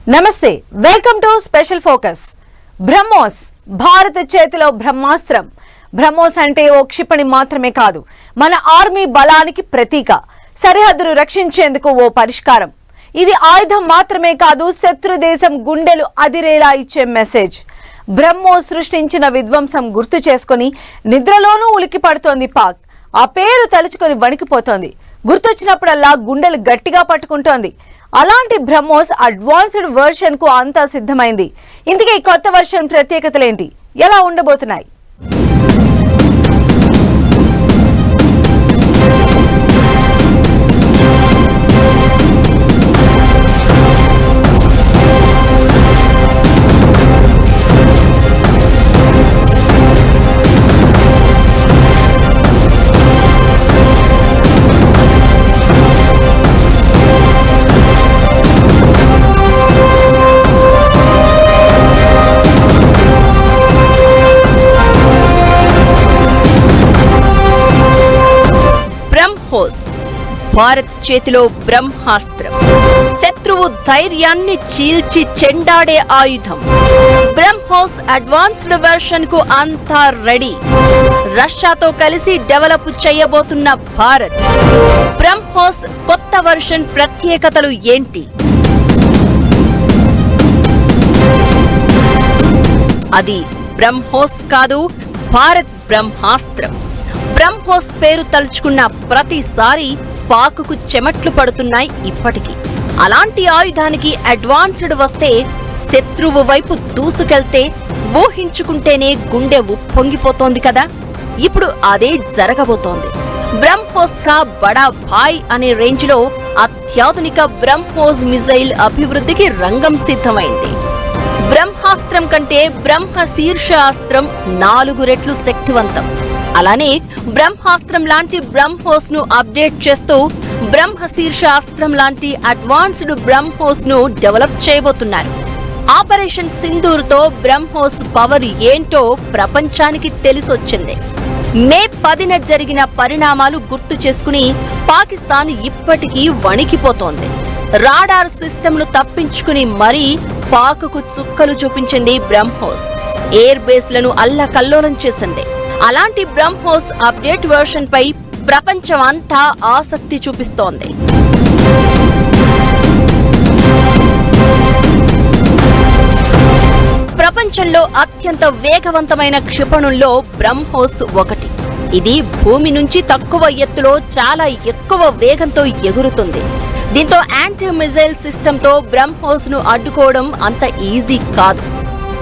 నమస్తే, welcome to special focus. BrahMos భారత చేతిలో బ్రహ్మాస్త్రం. బ్రహ్మోస్ అంటే ఓ క్షిపణి మాత్రమే కాదు, మన ఆర్మీ బలానికి ప్రతీక. సరిహద్దును రక్షించేందుకు ఓ పరిష్కారం. ఇది ఆయుధం మాత్రమే కాదు, శత్రు దేశం గుండెలు అదిరేలా ఇచ్చే మెసేజ్. బ్రహ్మోస్ సృష్టించిన విధ్వంసం గుర్తు చేసుకుని నిద్రలోనూ ఉలికి పడుతోంది పాక్. ఆ పేరు తలుచుకొని వణికిపోతోంది. గుర్తొచ్చినప్పుడల్లా గుండెలు గట్టిగా పట్టుకుంటోంది. అలాంటి బ్రహ్మోస్ అడ్వాన్స్డ్ వర్షన్ కు అంతా సిద్ధమైంది. ఇందుకే కొత్త వర్షన్ ప్రత్యేకతలేంటి, ఎలా ఉండబోతున్నాయి? భారత్ చేతిలో బ్రహ్మాస్త్రం. శత్రువు ధైర్యాన్ని చీల్చి చెండాడే ఆయుధం. బ్రహ్మోస్ అడ్వాన్స్డ్ వెర్షన్ కు అంతా రెడీ. రష్యాతో కలిసి డెవలప్ చేయబోతున్న భారత్. బ్రహ్మోస్ కొత్త వెర్షన్ ప్రత్యేకతలు ఏంటి? అది బ్రహ్మోస్ కాదు, భారత్ బ్రహ్మాస్త్రం. బ్రహ్మోస్ పేరు తలుచుకున్న ప్రతిసారి పాకుకు చెమట్లు పడుతున్నాయి ఇప్పటికీ. అలాంటి ఆయుధానికి అడ్వాన్స్డ్ వస్తే, శత్రువు వైపు దూసుకెళ్తే ఊహించుకుంటేనే గుండె ఉప్పొంగిపోతోంది కదా. ఇప్పుడు అదే జరగబోతోంది. బ్రహ్మోస్ కా బడా భాయ్ అనే రేంజ్ లో అత్యాధునిక బ్రహ్మోస్ మిజైల్ అభివృద్ధికి రంగం సిద్ధమైంది. బ్రహ్మాస్త్రం కంటే బ్రహ్మ శీర్ష అస్త్రం 4 రెట్లు శక్తివంతం. అలానే బ్రహ్మాస్త్రం లాంటి బ్రహ్మోస్ ను అప్డేట్ చేస్తూ బ్రహ్మ శీర్ష అస్త్రం లాంటి అడ్వాన్స్డ్ బ్రహ్మోస్ ను డెవలప్ చేయబోతున్నారు. ఆపరేషన్ సింధూర్ తో బ్రహ్మోస్ పవర్ ఏంటో ప్రపంచానికి తెలిసొచ్చింది. మే 10న జరిగిన పరిణామాలు గుర్తు చేసుకుని పాకిస్తాన్ ఇప్పటికీ వణికిపోతోంది. రాడార్ సిస్టమ్ ను తప్పించుకుని మరీ పాకుకు చుక్కలు చూపించింది బ్రహ్మోస్. ఎయిర్ బేస్ లను అల్లకల్లోలం చేసింది. అలాంటి బ్రహ్మోస్ అప్డేట్ వెర్షన్ పై ప్రపంచం అంతా ఆసక్తి చూపిస్తోంది. ప్రపంచంలో అత్యంత వేగవంతమైన క్షిపణుల్లో బ్రహ్మోస్ ఒకటి. ఇది భూమి నుంచి తక్కువ ఎత్తులో చాలా ఎక్కువ వేగంతో ఎగురుతుంది. దీంతో యాంటీ మిజైల్ సిస్టమ్ తో బ్రహ్మోస్ ను అడ్డుకోవడం అంత ఈజీ కాదు.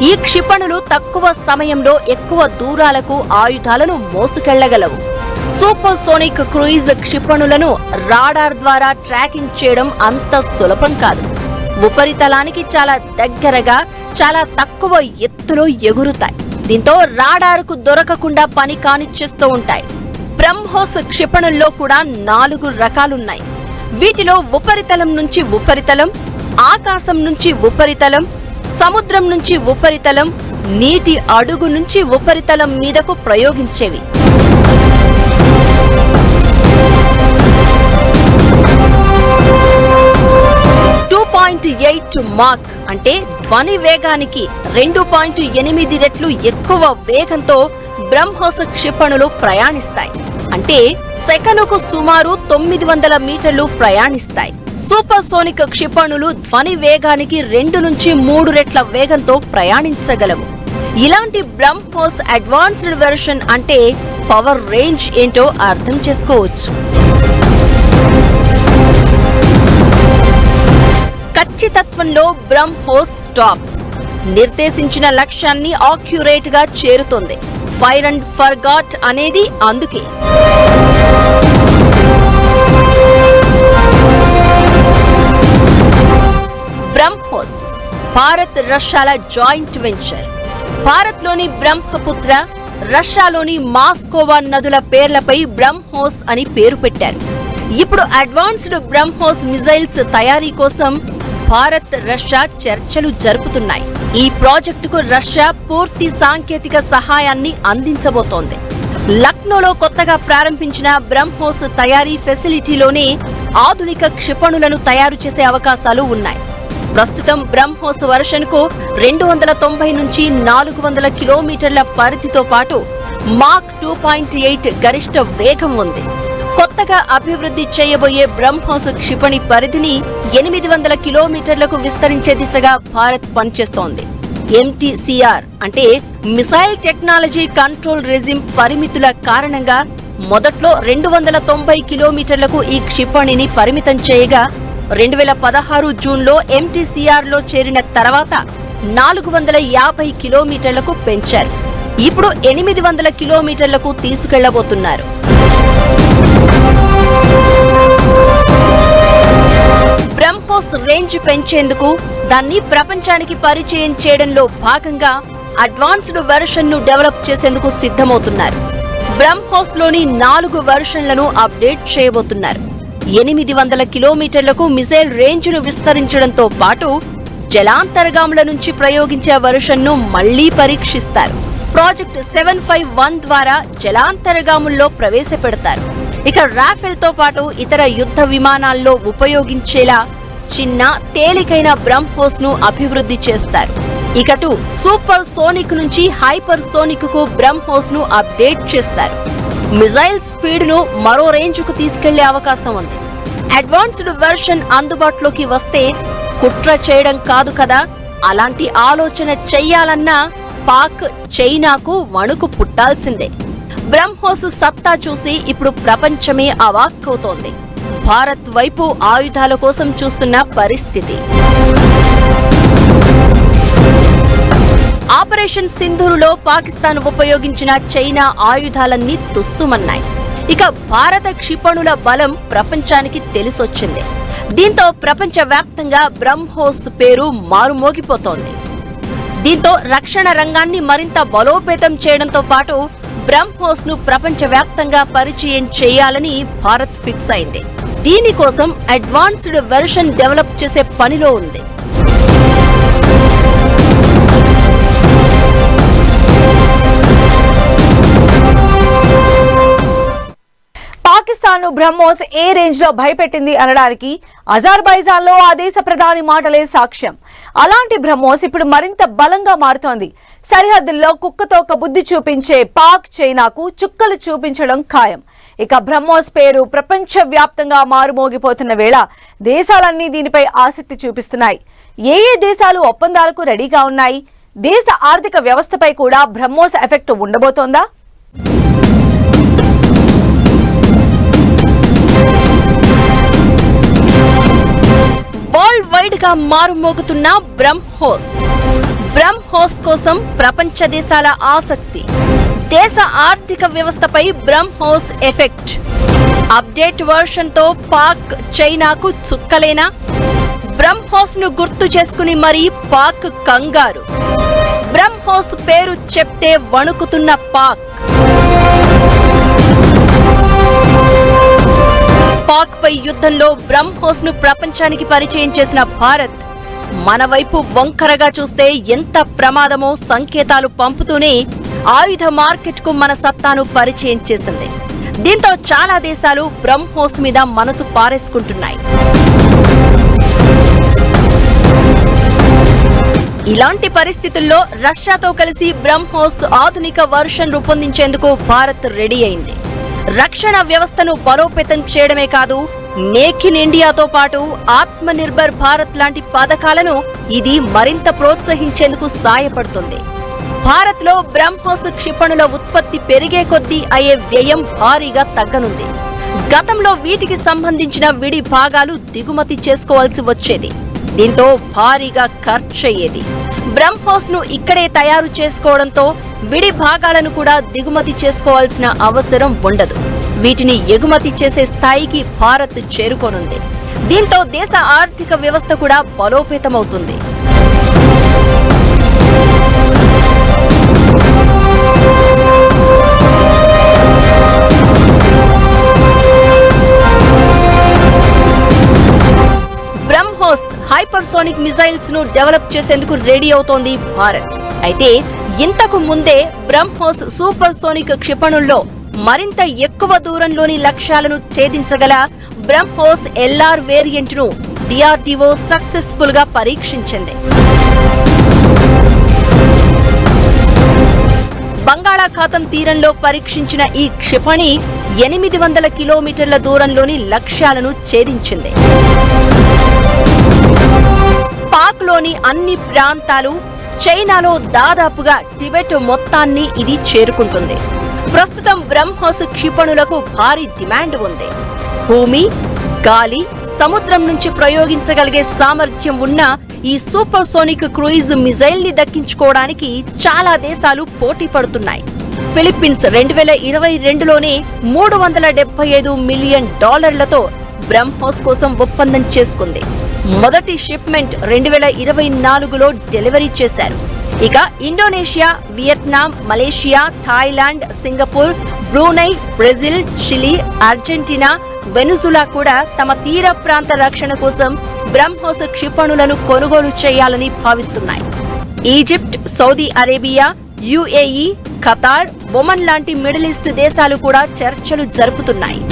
ఈ క్షిపణులు తక్కువ సమయంలో ఎక్కువ దూరాలకు ఆయుధాలను మోసుకెళ్లగలవు. సూపర్ సోనిక్ క్రూయిజ్ క్షిపణులను రాడార్ ద్వారా ట్రాకింగ్ చేయడం అంత సులభం కాదు. ఉపరితలానికి చాలా దగ్గరగా, చాలా తక్కువ ఎత్తులో ఎగురుతాయి. దీంతో రాడార్కు దొరకకుండా పని కానిచ్చేస్తూ ఉంటాయి. బ్రహ్మోస్ క్షిపణుల్లో కూడా 4 రకాలున్నాయి. వీటిలో ఉపరితలం నుంచి ఉపరితలం, ఆకాశం నుంచి ఉపరితలం, సముద్రం నుంచి ఉపరితలం, నీటి అడుగు నుంచి ఉపరితలం మీదకు ప్రయోగించేవి. మాక్ అంటే ధ్వని వేగానికి 2.8 రెట్లు ఎక్కువ వేగంతో బ్రహ్మోస్ క్షిపణులు ప్రయాణిస్తాయి. అంటే సెకనుకు సుమారు 900 మీటర్లు ప్రయాణిస్తాయి. సూపర్ సోనిక్ క్షిపణులు ధ్వని వేగానికి 2 నుంచి 3 రెట్ల వేగంతో ప్రయాణించగలవు. ఇలాంటి బ్రహ్మోస్ అడ్వాన్స్డ్ వెర్షన్ అంటే పవర్ రేంజ్ ఏంటో అర్థం చేసుకోవచ్చు. ఖచ్చితత్వంలో బ్రహ్మోస్ టాప్. నిర్దేశించిన లక్ష్యాన్ని ఆక్యురేట్ గా చేరుతోంది. ఫైర్ అండ్ ఫర్గాట్ అనేది అందుకే. బ్రహ్మోస్ భారత్ రష్యాల జాయింట్ వెంచర్. భారత్లోని బ్రహ్మపుత్ర, రష్యాలోని మాస్కోవా నదుల పేర్లపై బ్రహ్మోస్ అని పేరు పెట్టారు. ఇప్పుడు అడ్వాన్స్డ్ బ్రహ్మోస్ మిజైల్స్ తయారీ కోసం భారత్, రష్యా చర్చలు జరుపుతున్నాయి. ఈ ప్రాజెక్టుకు రష్యా పూర్తి సాంకేతిక సహాయాన్ని అందించబోతోంది. లక్నోలో కొత్తగా ప్రారంభించిన బ్రహ్మోస్ తయారీ ఫెసిలిటీలోనే ఆధునిక క్షిపణులను తయారు చేసే అవకాశాలు ఉన్నాయి. ప్రస్తుతం బ్రహ్మోస్ వర్షన్ కు 290 నుంచి 400 కిలోమీటర్ల పరిధితో పాటు మాక్ 2.8 గరిష్ట వేగం ఉంది. కొత్తగా అభివృద్ధి చేయబోయే బ్రహ్మోస్ క్షిపణి పరిధిని 800 కిలోమీటర్లకు విస్తరించే దిశగా భారత్ పనిచేస్తోంది. MTCR అంటే మిసైల్ టెక్నాలజీ కంట్రోల్ రెజిమ్ పరిమితుల కారణంగా మొదట్లో 290 కిలోమీటర్లకు ఈ క్షిపణిని పరిమితం చేయగా 2016 జూన్లో MTCR లో చేరిన తర్వాత 450 కిలోమీటర్లకు పెంచారు. ఇప్పుడు 800 కిలోమీటర్లకు తీసుకెళ్లబోతున్నారు. బ్రహ్మోస్ రేంజ్ పెంచేందుకు దాన్ని ప్రపంచానికి పరిచయం చేయడంలో భాగంగా అడ్వాన్స్డ్ వెర్షన్ ను డెవలప్ చేసేందుకు సిద్ధమవుతున్నారు. బ్రహ్మోస్ లోని 4 వెర్షన్లను అప్డేట్ చేయబోతున్నారు. 800 కిలోమీటర్లకు మిసైల్ రేంజ్ ను విస్తరించడంతో పాటు జలాంతర్గాముల నుంచి ప్రయోగించే వెర్షన్ ను మళ్లీ పరీక్షిస్తారు. ప్రాజెక్ట్ 751 ద్వారా జలాంతర్గాముల్లో ప్రవేశపెడతారు. ఇక రాఫెల్ తో పాటు ఇతర యుద్ధ విమానాల్లో ఉపయోగించేలా చిన్న తేలికైన బ్రహ్మోస్ ను అభివృద్ధి చేస్తారు. ఇకటు సూపర్ సోనిక్ నుంచి హైపర్ సోనిక్ కు బ్రహ్మోస్ ను అప్డేట్ చేస్తారు. మిజైల్ స్పీడ్ ను మరో రేంజ్ కు తీసుకెళ్లే అవకాశం ఉంది. అడ్వాన్స్డ్ వెర్షన్ అందుబాటులోకి వస్తే కుట్ర చేయడం కాదు కదా, అలాంటి ఆలోచన చెయ్యాలన్నా పాక్ చైనాకు వణుకు పుట్టాల్సిందే. బ్రహ్మోస్ సత్తా చూసి ఇప్పుడు ప్రపంచమే అవాక్కవుతోంది. భారత్ వైపు ఆయుధాల కోసం చూస్తున్న పరిస్థితి. ఆపరేషన్ సింధూరులో పాకిస్తాన్ ఉపయోగించిన చైనా ఆయుధాలన్నీ తుస్సుమన్నాయి. ఇక భారత క్షిపణుల బలం ప్రపంచానికి తెలిసొచ్చింది. దీంతో ప్రపంచవ్యాప్తంగా బ్రహ్మోస్ పేరు మారుమోగిపోతోంది. దీంతో రక్షణ రంగాన్ని మరింత బలోపేతం చేయడంతో పాటు బ్రహ్మోస్ ను ప్రపంచవ్యాప్తంగా పరిచయం చేయాలని భారత్ ఫిక్స్ అయింది. దీనికోసం అడ్వాన్స్డ్ వెర్షన్ డెవలప్ చేసే పనిలో ఉంది. పాకిస్తాన్ బ్రహ్మోస్ ఏ రేంజ్ లో భయపెట్టింది అనడానికి అజర్బైజాన్ లో ఆ దేశ ప్రధాని మాటలే సాక్ష్యం. అలాంటి బ్రహ్మోస్ ఇప్పుడు మరింత బలంగా మారుతోంది. సరిహద్దుల్లో కుక్కతోక బుద్ధి చూపించే పాక్ చైనాకు చుక్కలు చూపించడం ఖాయం. ఇక బ్రహ్మోస్ పేరు ప్రపంచ వ్యాప్తంగా మారుమోగిపోతున్న వేళ దేశాలన్నీ దీనిపై ఆసక్తి చూపిస్తున్నాయి. ఏ దేశాలు ఒప్పందాలకు రెడీగా ఉన్నాయి? దేశ ఆర్థిక వ్యవస్థపై కూడా బ్రహ్మోస్ ఎఫెక్ట్ ఉండబోతోందా? వరల్డ్ వైడ్ గా మారుమోగుతున్న బ్రహ్మోస్ కోసం ప్రపంచ దేశాల ఆసక్తి. దేశ ఆర్థిక వ్యవస్థపై బ్రహ్మోస్ ఎఫెక్ట్. అప్డేట్ వర్షన్ తో పాక్ చైనాకు చుక్కలేనా? బ్రహ్మోస్ ను గుర్తు చేసుకుని మరీ పాక్ కంగారు. బ్రహ్మోస్ పేరు చెప్తే వణుకుతున్న పాక్. పాక్ పై యుద్ధంలో బ్రహ్మోస్ ను ప్రపంచానికి పరిచయం చేసిన భారత్ మన వైపు వంకరగా చూస్తే ఎంత ప్రమాదమో సంకేతాలు పంపుతూనే ఆయుధ మార్కెట్ కు మన సత్తాను పరిచయం చేసింది. దీంతో చాలా దేశాలు బ్రహ్మోస్ మీద మనసు పారేసుకుంటున్నాయి. ఇలాంటి పరిస్థితుల్లో రష్యాతో కలిసి బ్రహ్మోస్ ఆధునిక వర్షన్ రూపొందించేందుకు భారత్ రెడీ అయింది. రక్షణ వ్యవస్థను బలోపేతం చేయడమే కాదు, మేక్ ఇన్ ఇండియాతో పాటు ఆత్మ నిర్భర్ భారత్ లాంటి పథకాలను ఇది మరింత ప్రోత్సహించేందుకు సాయపడుతుంది. భారత్ లో బ్రహ్మోస్ క్షిపణుల ఉత్పత్తి పెరిగే కొద్దీ అయ్యే వ్యయం భారీగా తగ్గనుంది. గతంలో వీటికి సంబంధించిన విడి భాగాలు దిగుమతి చేసుకోవాల్సి వచ్చేది. దీంతో భారీగా ఖర్చయ్యేది. బ్రహ్మోస్ ను ఇక్కడే తయారు చేసుకోవడంతో విడి భాగాలను కూడా దిగుమతి చేసుకోవాల్సిన అవసరం ఉండదు. వీటిని ఎగుమతి చేసే స్థాయికి భారత్ చేరుకోనుంది. దీంతో దేశ ఆర్థిక వ్యవస్థ కూడా బలోపేతమవుతుంది. బ్రహ్మోస్ హైపర్సోనిక్ మిసైల్స్ ను డెవలప్ చేసేందుకు రెడీ అవుతోంది భారత్. అయితే ఇంతకు ముందే బ్రహ్మోస్ సూపర్ సోనిక్ క్షిపణుల్లో మరింత ఎక్కువ దూరంలోని లక్ష్యాలను ఛేదించగల బ్రహ్మోస్ LR వేరియంట్ ను DRDO సక్సెస్ఫుల్ గా పరీక్షించింది. బంగాళాఖాతం తీరంలో పరీక్షించిన ఈ క్షిపణి 800 కిలోమీటర్ల దూరంలోని లక్ష్యాలను ఛేదించింది. పాక్లోని అన్ని ప్రాంతాలు, చైనాలో దాదాపుగా టిబెట్ మొత్తాన్ని ఇది చేరుకుంటుంది. ప్రస్తుతం బ్రహ్మోస్ క్షిపణులకు భారీ డిమాండ్ ఉంది. భూమి, గాలి, సముద్రం నుంచి ప్రయోగించగలిగే సామర్థ్యం ఉన్న ఈ సూపర్సోనిక్ క్రూయిజ్ మిజైల్ ని దక్కించుకోవడానికి చాలా దేశాలు పోటీ పడుతున్నాయి. ఫిలిప్పీన్స్ 2022లోనే $375 మిలియన్ బ్రహ్మోస్ కోసం ఒప్పందం చేసుకుంది. మొదటి షిప్మెంట్ 2024లో డెలివరీ చేశారు. ఇక Indonesia, Vietnam, Malaysia, Thailand, Singapore, Brunei, Brazil, Chile, Argentina, Venezuela కూడా తమ తీర ప్రాంత రక్షణ కోసం బ్రహ్మోస్ క్షిపణులను కొనుగోలు చేయాలని భావిస్తున్నాయి. Egypt, Saudi Arabia, UAE, Qatar, Oman లాంటి మిడిల్ ఈస్ట్ దేశాలు కూడా చర్చలు జరుపుతున్నాయి.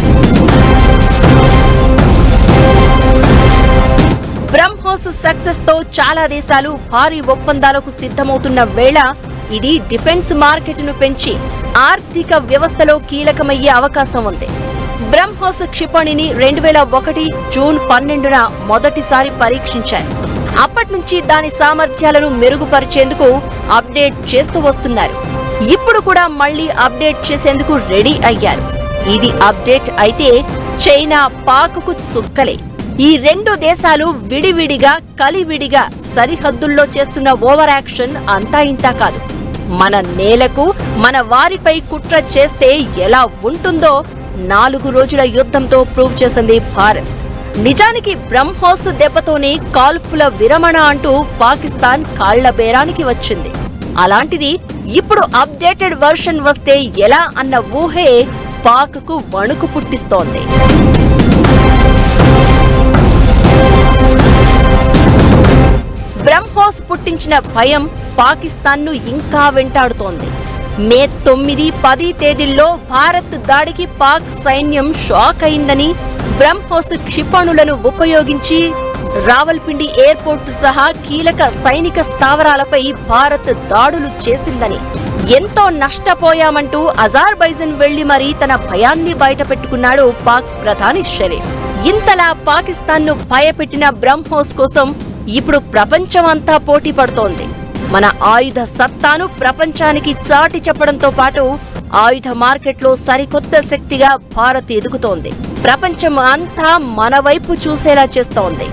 బ్రహ్మోస్ సక్సెస్ తో చాలా దేశాలు భారీ ఒప్పందాలకు సిద్ధమవుతున్న వేళ ఇది డిఫెన్స్ మార్కెట్ను పెంచి ఆర్థిక వ్యవస్థలో కీలకమయ్యే అవకాశం ఉంది. బ్రహ్మోస్ క్షిపణిని 2001 జూన్ 12న మొదటిసారి పరీక్షించారు. అప్పటి నుంచి దాని సామర్థ్యాలను మెరుగుపరిచేందుకు అప్డేట్ చేస్తూ వస్తున్నారు. ఇప్పుడు కూడా మళ్లీ అప్డేట్ చేసేందుకు రెడీ అయ్యారు. ఇది అప్డేట్ అయితే చైనా, పాక్కు చుక్కలే. ఈ రెండు దేశాలు విడివిడిగా, కలివిడిగా సరిహద్దుల్లో చేస్తున్న ఓవర్ యాక్షన్ అంతా ఇంతా కాదు. మన నేలకు, మన వారిపై కుట్ర చేస్తే ఎలా ఉంటుందో 4 రోజుల యుద్ధంతో ప్రూవ్ చేసింది భారత్. నిజానికి బ్రహ్మోస్ దెబ్బతోనే కాల్పుల విరమణ అంటూ పాకిస్తాన్ కాళ్ల బేరానికి వచ్చింది. అలాంటిది ఇప్పుడు అప్డేటెడ్ వర్షన్ వస్తే ఎలా అన్న ఊహే పాక్కు వణుకు పుట్టిస్తోంది. బ్రహ్మోస్ పుట్టించిన భయం పాకిస్తాన్ను ఇంకా వెంటాడుతోంది. మే 9, 10 తేదీల్లో భారత్ దాడికి పాక్ సైన్యం షాక్ అయిందని, బ్రహ్మోస్ క్షిపణులను ఉపయోగించి రావల్పిండి ఎయిర్పోర్టు సహా కీలక సైనిక స్థావరాలపై భారత్ దాడులు చేసిందని, ఎంతో నష్టపోయామంటూ అజర్బైజాన్ వెళ్లి మరీ తన భయాన్ని బయటపెట్టుకున్నాడు పాక్ ప్రధాని షరీఫ్. ఇంతలా పాకిస్తాన్ను భయపెట్టిన బ్రహ్మోస్ కోసం ఇప్పుడు ప్రపంచమంతా పోటీ పడుతోంది. మన ఆయుధ సత్తాను ప్రపంచానికి చాటి చెప్పడంతో పాటు ఆయుధ మార్కెట్లో సరికొత్త శక్తిగా భారత్ ఎదుగుతోంది. ప్రపంచం అంతా మన వైపు చూసేలా చేస్తోంది.